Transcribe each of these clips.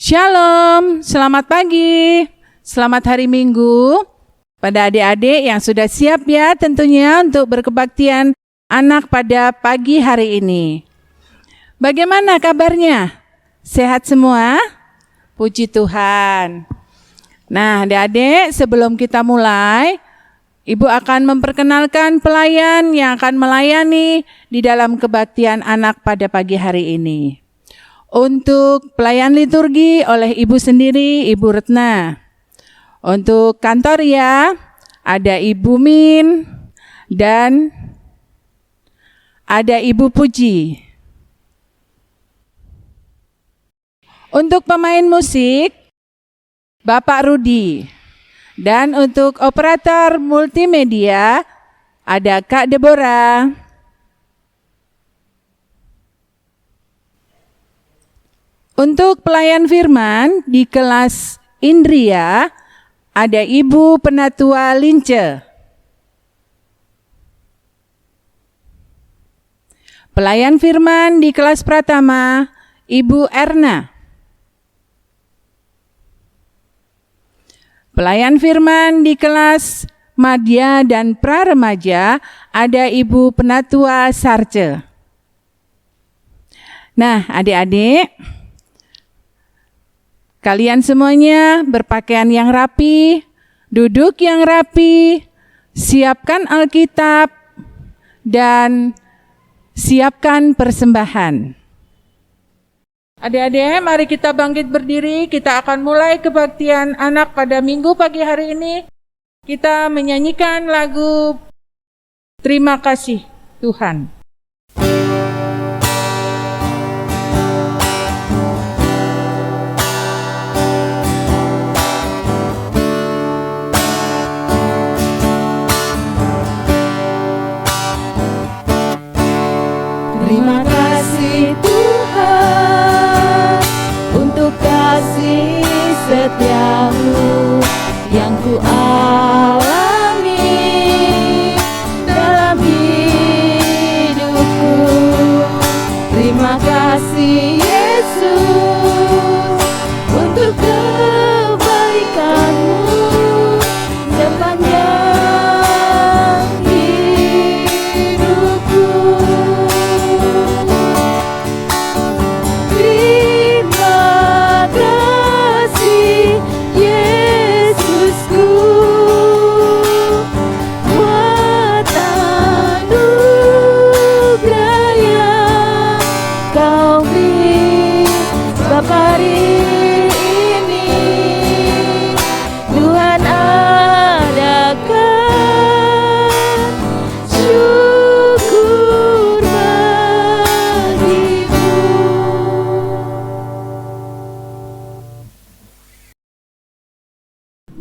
Shalom, selamat pagi, selamat hari Minggu. Pada adik-adik yang sudah siap ya tentunya untuk berkebaktian anak pada pagi hari ini. Bagaimana kabarnya? Sehat semua? Puji Tuhan. Nah adik-adik, sebelum kita mulai, Ibu akan memperkenalkan pelayan yang akan melayani di dalam kebaktian anak pada pagi hari ini. Untuk pelayan liturgi oleh Ibu sendiri, Ibu Retna. Untuk kantor ya, ada Ibu Min dan ada Ibu Puji. Untuk pemain musik, Bapak Rudi. Dan untuk operator multimedia, ada Kak Deborah. Untuk pelayan firman di kelas Indria, ada Ibu Penatua Lince. Pelayan firman di kelas Pratama, Ibu Erna. Pelayan firman di kelas Madya dan Praremaja, ada Ibu Penatua Sarce. Nah, adik-adik, kalian semuanya berpakaian yang rapi, duduk yang rapi, siapkan Alkitab, dan siapkan persembahan. Adik-adik, mari kita bangkit berdiri, kita akan mulai kebaktian anak pada minggu pagi hari ini. Kita menyanyikan lagu Terima Kasih Tuhan. Terima kasih Tuhan untuk kasih setiamu yang ku alami dalam hidupku. Terima kasih Yesus untuk kebaikanmu sepanjang hidupku. Terima kasih Yesusku buat anugerah yang Kau beri Bapa hari ini. Tuhan adakan syukur bagimu.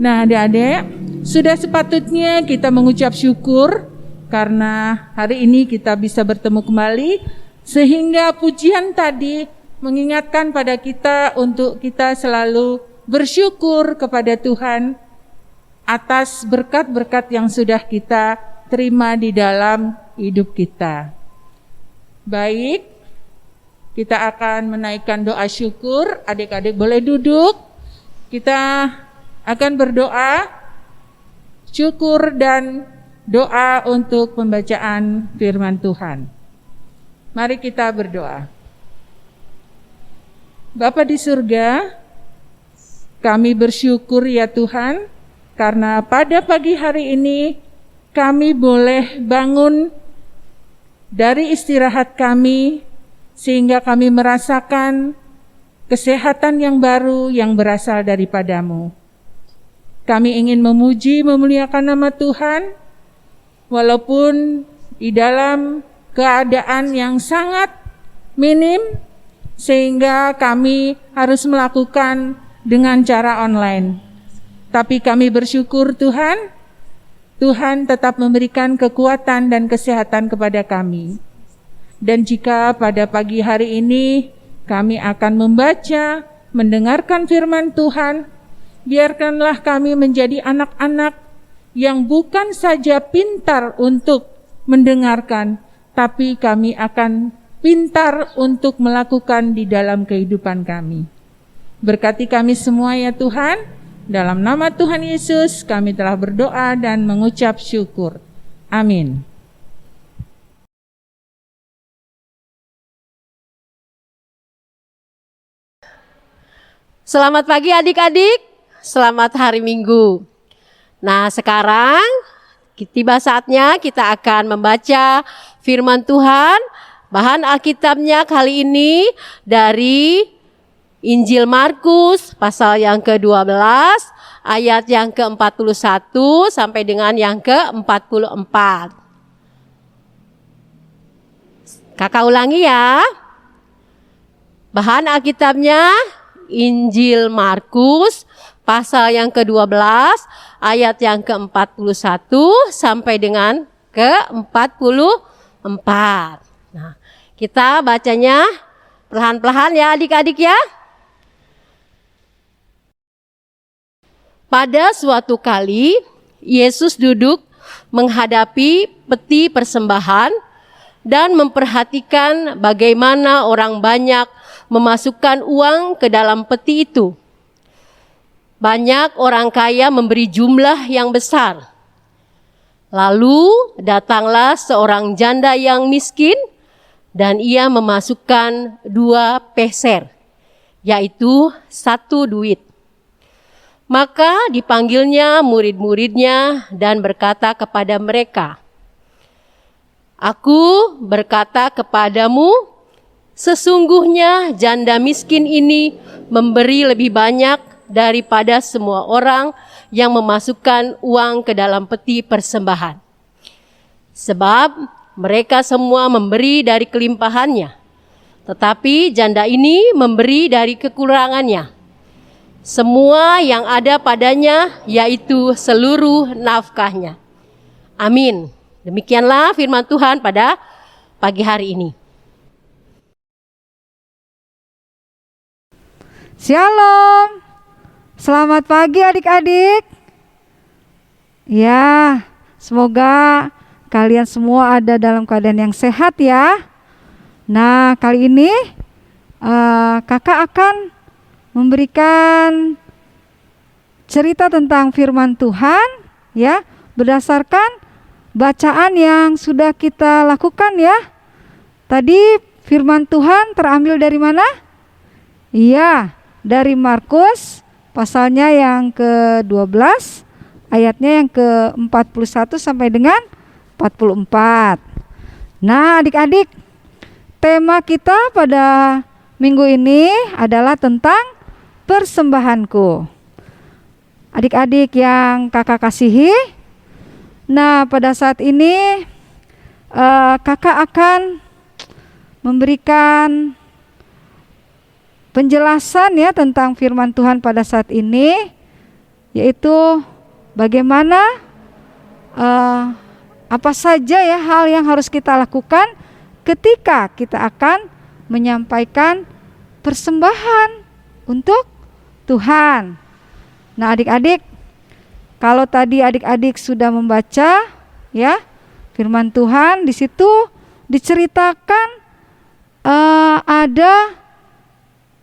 Nah adik-adik, sudah sepatutnya kita mengucap syukur karena hari ini kita bisa bertemu kembali, sehingga pujian tadi mengingatkan pada kita untuk kita selalu bersyukur kepada Tuhan atas berkat-berkat yang sudah kita terima di dalam hidup kita. Baik, kita akan menaikkan doa syukur. Adik-adik boleh duduk. Kita akan berdoa syukur dan doa untuk pembacaan firman Tuhan. Mari kita berdoa. Bapa di surga, kami bersyukur ya Tuhan, karena pada pagi hari ini kami boleh bangun dari istirahat kami, sehingga kami merasakan kesehatan yang baru yang berasal daripadamu. Kami ingin memuji, memuliakan nama Tuhan, walaupun di dalam keadaan yang sangat minim, sehingga kami harus melakukan dengan cara online. Tapi kami bersyukur Tuhan, Tuhan tetap memberikan kekuatan dan kesehatan kepada kami. Dan jika pada pagi hari ini kami akan membaca, mendengarkan firman Tuhan, biarkanlah kami menjadi anak-anak yang bukan saja pintar untuk mendengarkan, tapi kami akan pintar untuk melakukan di dalam kehidupan kami. Berkati kami semua ya Tuhan. Dalam nama Tuhan Yesus kami telah berdoa dan mengucap syukur. Amin. Selamat pagi adik-adik, selamat hari Minggu. Nah sekarang tiba saatnya kita akan membaca firman Tuhan. Bahan Alkitabnya kali ini dari Injil Markus pasal yang ke-12 ayat yang ke-41 sampai dengan yang ke-44. Kakak ulangi ya. Bahan Alkitabnya Injil Markus pasal yang ke-12 ayat yang ke-41 sampai dengan ke-44. Nah, kita bacanya perlahan-lahan ya adik-adik ya. Pada suatu kali Yesus duduk menghadapi peti persembahan dan memperhatikan bagaimana orang banyak memasukkan uang ke dalam peti itu. Banyak orang kaya memberi jumlah yang besar. Lalu datanglah seorang janda yang miskin dan ia memasukkan 2 peser, yaitu 1 duit. Maka dipanggilnya murid-muridnya dan berkata kepada mereka, "Aku berkata kepadamu, sesungguhnya janda miskin ini memberi lebih banyak daripada semua orang yang memasukkan uang ke dalam peti persembahan. Sebab mereka semua memberi dari kelimpahannya, tetapi janda ini memberi dari kekurangannya. Semua yang ada padanya, yaitu seluruh nafkahnya." Amin. Demikianlah firman Tuhan pada pagi hari ini. Shalom, selamat pagi adik-adik. Ya, semoga kalian semua ada dalam keadaan yang sehat ya. Nah, kali ini kakak akan memberikan cerita tentang firman Tuhan ya, berdasarkan bacaan yang sudah kita lakukan ya. Tadi firman Tuhan terambil dari mana? Iya, dari Markus pasalnya yang ke-12 ayatnya yang ke-41 sampai dengan 44. Nah adik-adik, tema kita pada minggu ini adalah tentang persembahanku. Adik-adik yang kakak kasihi, nah pada saat ini kakak akan memberikan penjelasan ya tentang firman Tuhan pada saat ini, yaitu bagaimana apa saja ya hal yang harus kita lakukan ketika kita akan menyampaikan persembahan untuk Tuhan. Nah adik-adik, kalau tadi adik-adik sudah membaca ya firman Tuhan, di situ diceritakan ada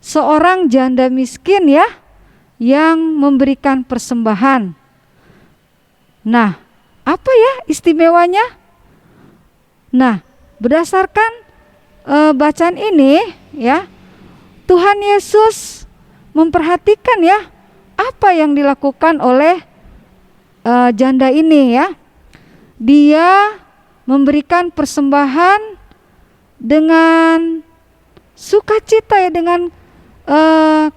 seorang janda miskin ya yang memberikan persembahan. Nah, apa ya istimewanya? Nah, berdasarkan bacaan ini ya, Tuhan Yesus memperhatikan ya apa yang dilakukan oleh janda ini ya. Dia memberikan persembahan dengan sukacita ya, dengan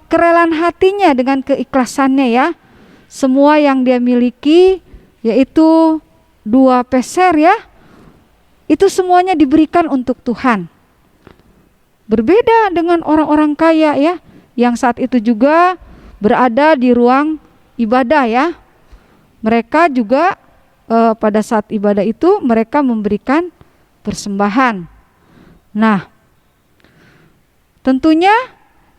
kerelaan hatinya, dengan keikhlasannya ya. Semua yang dia miliki, yaitu 2 peser ya, itu semuanya diberikan untuk Tuhan. Berbeda dengan orang-orang kaya ya, yang saat itu juga berada di ruang ibadah ya. Mereka juga pada saat ibadah itu mereka memberikan persembahan. Nah, tentunya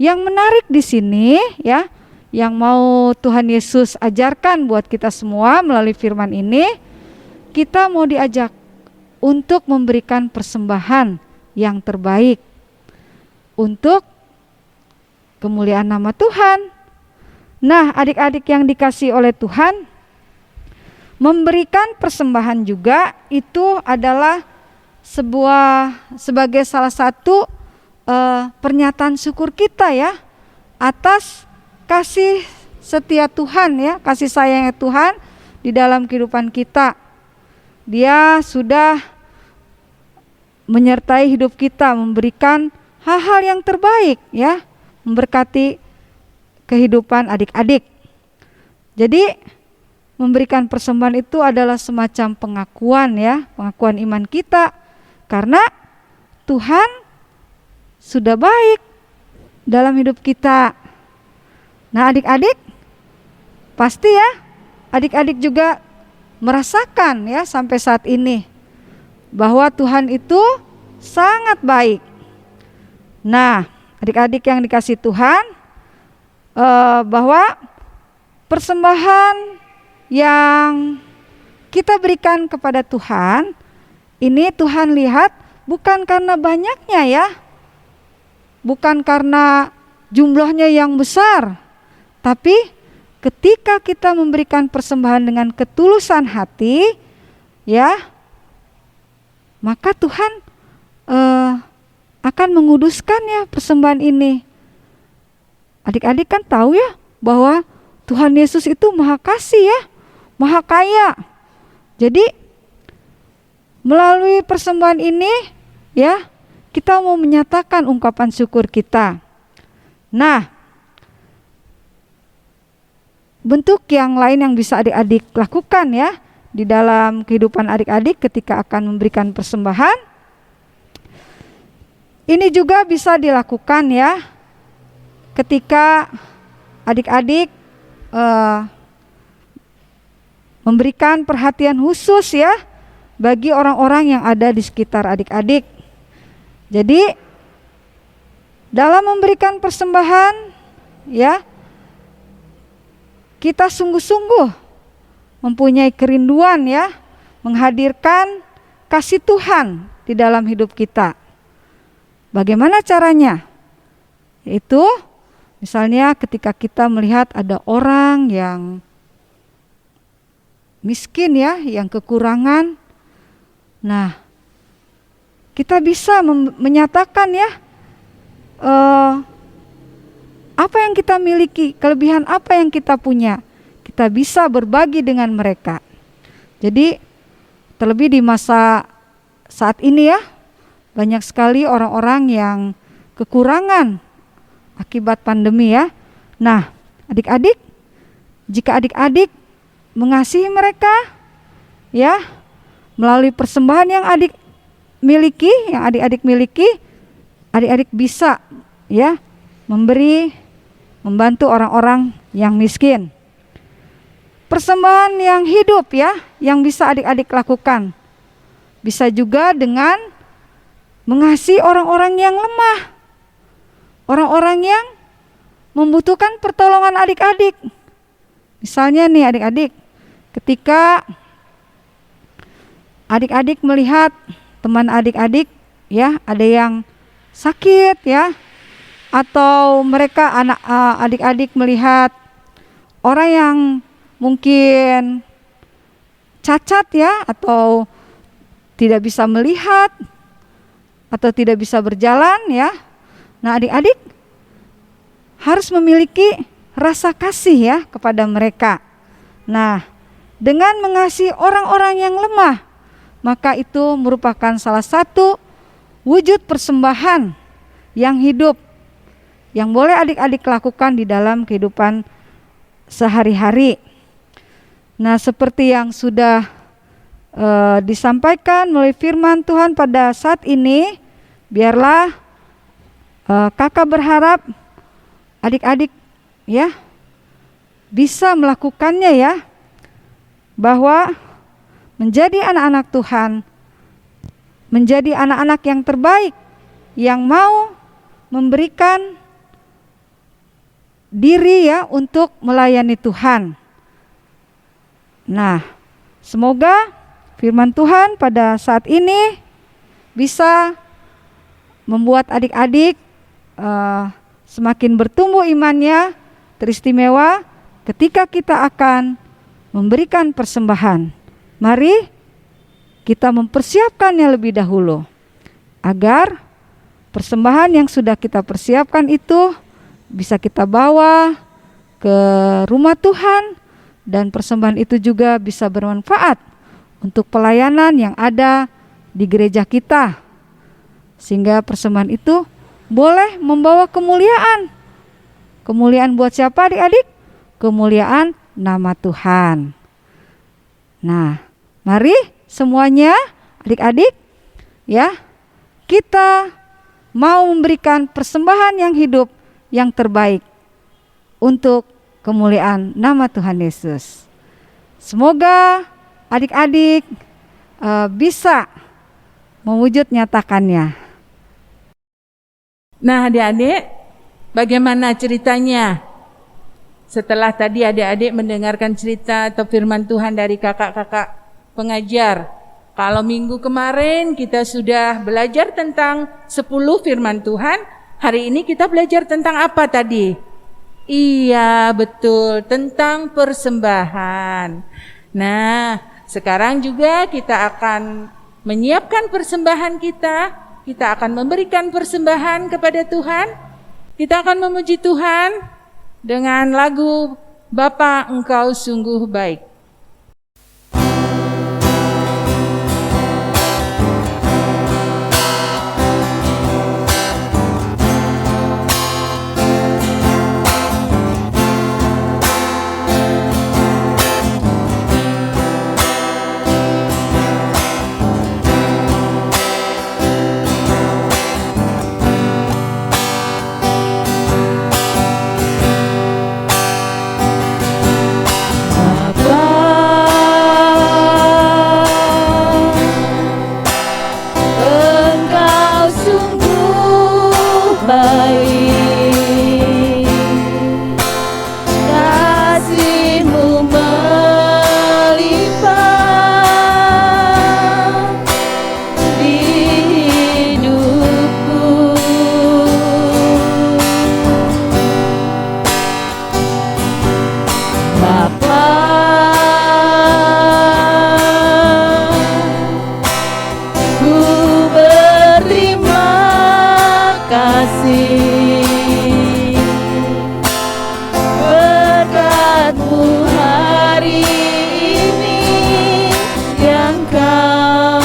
yang menarik di sini ya, yang mau Tuhan Yesus ajarkan buat kita semua melalui firman ini, kita mau diajak untuk memberikan persembahan yang terbaik untuk kemuliaan nama Tuhan. Nah, adik-adik yang dikasihi oleh Tuhan, memberikan persembahan juga itu adalah sebagai salah satu pernyataan syukur kita ya atas kasih setia Tuhan ya, kasih sayangnya Tuhan di dalam kehidupan kita. Dia sudah menyertai hidup kita, memberikan hal-hal yang terbaik ya, memberkati kehidupan adik-adik. Jadi memberikan persembahan itu adalah semacam pengakuan ya, pengakuan iman kita karena Tuhan sudah baik dalam hidup kita. Nah, adik-adik pasti ya, adik-adik juga merasakan ya sampai saat ini bahwa Tuhan itu sangat baik. Nah, adik-adik yang dikasihi Tuhan, bahwa persembahan yang kita berikan kepada Tuhan ini Tuhan lihat bukan karena banyaknya ya, bukan karena jumlahnya yang besar, tapi ketika kita memberikan persembahan dengan ketulusan hati ya, maka Tuhan akan menguduskannya persembahan ini. Adik-adik kan tahu ya bahwa Tuhan Yesus itu maha kasih ya, maha kaya. Jadi melalui persembahan ini ya, kita mau menyatakan ungkapan syukur kita. Nah, bentuk yang lain yang bisa adik-adik lakukan ya di dalam kehidupan adik-adik ketika akan memberikan persembahan, ini juga bisa dilakukan ya ketika adik-adik memberikan perhatian khusus ya bagi orang-orang yang ada di sekitar adik-adik. Jadi dalam memberikan persembahan ya, kita sungguh-sungguh mempunyai kerinduan ya menghadirkan kasih Tuhan di dalam hidup kita. Bagaimana caranya? Yaitu misalnya ketika kita melihat ada orang yang miskin ya, yang kekurangan. Nah, kita bisa menyatakan ya apa yang kita miliki, kelebihan apa yang kita punya, kita bisa berbagi dengan mereka. Jadi terlebih di masa saat ini ya, banyak sekali orang-orang yang kekurangan akibat pandemi ya. Nah, adik-adik, jika adik-adik mengasihi mereka ya melalui persembahan yang adik miliki, yang adik-adik miliki, adik-adik bisa ya membantu orang-orang yang miskin. Persembahan yang hidup ya, yang bisa adik-adik lakukan, bisa juga dengan mengasihi orang-orang yang lemah, orang-orang yang membutuhkan pertolongan adik-adik. Misalnya nih adik-adik, ketika adik-adik melihat teman adik-adik ya ada yang sakit ya, atau mereka adik-adik melihat orang yang mungkin cacat ya, atau tidak bisa melihat atau tidak bisa berjalan ya. Nah, adik-adik harus memiliki rasa kasih ya kepada mereka. Nah, dengan mengasihi orang-orang yang lemah, maka itu merupakan salah satu wujud persembahan yang hidup yang boleh adik-adik lakukan di dalam kehidupan sehari-hari. Nah, seperti yang sudah disampaikan melalui firman Tuhan pada saat ini, biarlah kakak berharap adik-adik ya bisa melakukannya ya, bahwa menjadi anak-anak Tuhan, menjadi anak-anak yang terbaik, yang mau memberikan diri ya untuk melayani Tuhan. Nah, semoga firman Tuhan pada saat ini bisa membuat adik-adik semakin bertumbuh imannya, teristimewa ketika kita akan memberikan persembahan. Mari kita mempersiapkannya lebih dahulu, agar persembahan yang sudah kita persiapkan itu bisa kita bawa ke rumah Tuhan, dan persembahan itu juga bisa bermanfaat untuk pelayanan yang ada di gereja kita, sehingga persembahan itu boleh membawa kemuliaan. Kemuliaan buat siapa adik-adik? Kemuliaan nama Tuhan. Nah, mari semuanya adik-adik ya, kita mau memberikan persembahan yang hidup, yang terbaik untuk kemuliaan nama Tuhan Yesus. Semoga adik-adik bisa mewujud nyatakannya. Nah, adik-adik, bagaimana ceritanya? Setelah tadi adik-adik mendengarkan cerita atau firman Tuhan dari kakak-kakak pengajar. Kalau minggu kemarin kita sudah belajar tentang 10 firman Tuhan, hari ini kita belajar tentang apa tadi? Iya, betul, tentang persembahan. Nah, sekarang juga kita akan menyiapkan persembahan kita. Kita akan memberikan persembahan kepada Tuhan. Kita akan memuji Tuhan dengan lagu Bapa Engkau Sungguh Baik. Engkau sungguh baik, kasih-Mu melimpah di hidupku. Bapa, ku berterima kasih, berkat-Mu hari ini yang Kau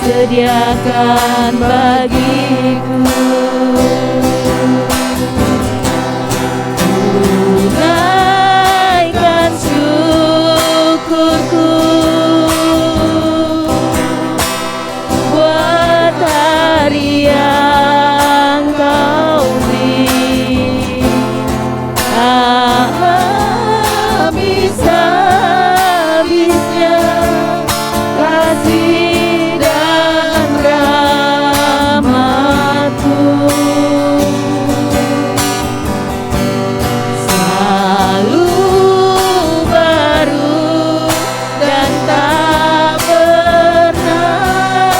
sediakan bagiku. Tunaikan syukurku buat hari yang Kau beri. Habis-habisnya kasih dan rahmat-Mu selalu baru dan tak pernah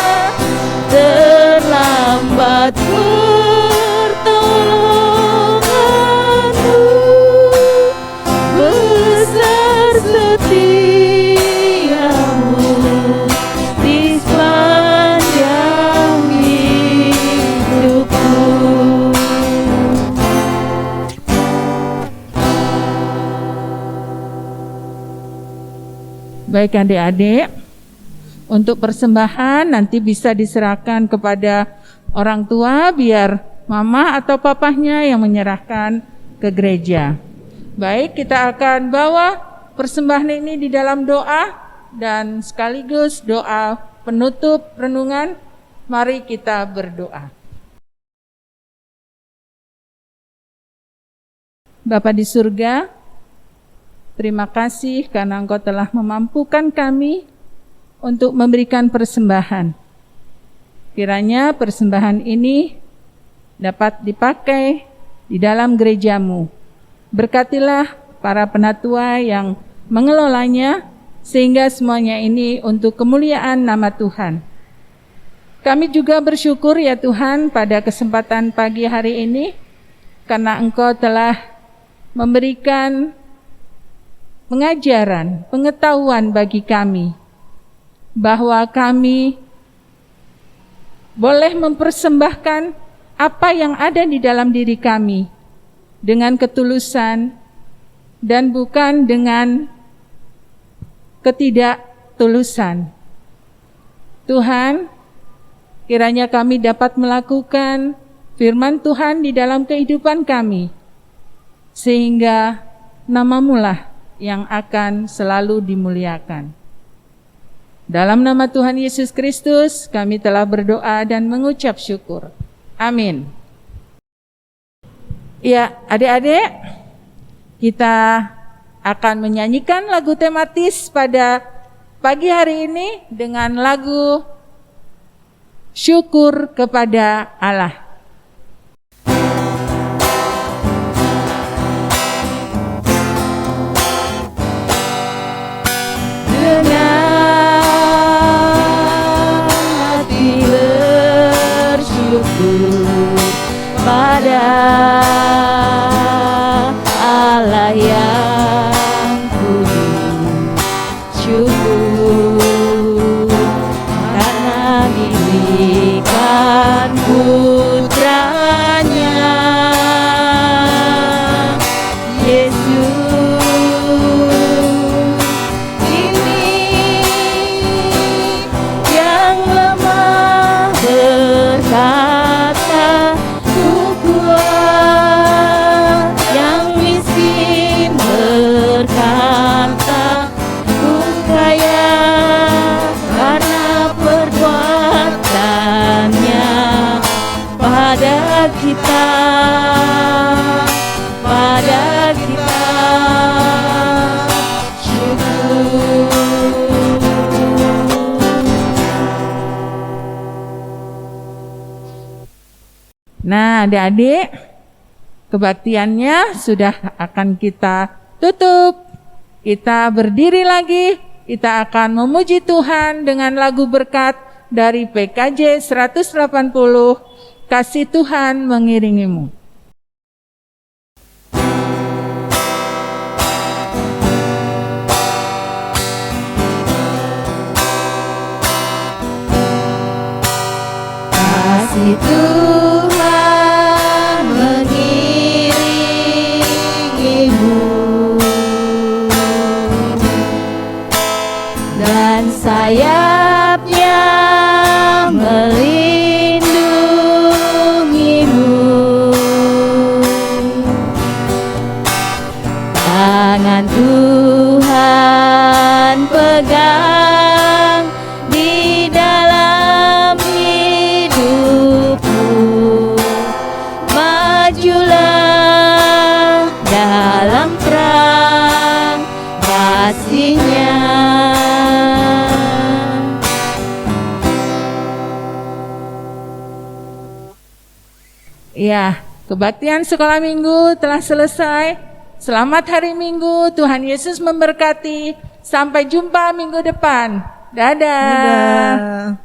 terlambat. Pertolongan-Mu besar setia-Mu di sepanjang hidupku. Baik adik-adik, untuk persembahan nanti bisa diserahkan kepada orang tua, biar mama atau papahnya yang menyerahkan ke gereja. Baik, kita akan bawa persembahan ini di dalam doa dan sekaligus doa penutup renungan. Mari kita berdoa. Bapa di surga, terima kasih karena Engkau telah memampukan kami untuk memberikan persembahan. Kiranya persembahan ini dapat dipakai di dalam gereja-Mu. Berkatilah para penatua yang mengelolanya, sehingga semuanya ini untuk kemuliaan nama Tuhan. Kami juga bersyukur ya Tuhan, pada kesempatan pagi hari ini karena Engkau telah memberikan pengajaran, pengetahuan bagi kami, bahwa kami boleh mempersembahkan apa yang ada di dalam diri kami dengan ketulusan dan bukan dengan ketidaktulusan. Tuhan, kiranya kami dapat melakukan firman Tuhan di dalam kehidupan kami, sehingga nama-Mu lah yang akan selalu dimuliakan. Dalam nama Tuhan Yesus Kristus, kami telah berdoa dan mengucap syukur. Amin. Ya, adik-adik, kita akan menyanyikan lagu tematis pada pagi hari ini dengan lagu Syukur kepada Allah. Pada Allah yang kudus, syukur karena diberikan putranya Yesus. Ini yang lemah berkata yang miskin berkata, ku kaya karena perbuatannya pada kita, syukur. Nah, adik-adik, kebaktiannya sudah akan kita tutup. Kita berdiri lagi, kita akan memuji Tuhan dengan lagu berkat dari PKJ 180, Kasih Tuhan mengiringimu. Kasih Tuhan mengiringimu dan sayapnya melindungimu. Tangan Tuhan pegang di dalam hidupmu. Majulah dalam terang kasih-Nya. Ya, kebaktian sekolah minggu telah selesai. Selamat hari Minggu, Tuhan Yesus memberkati. Sampai jumpa minggu depan. Dadah. Dadah.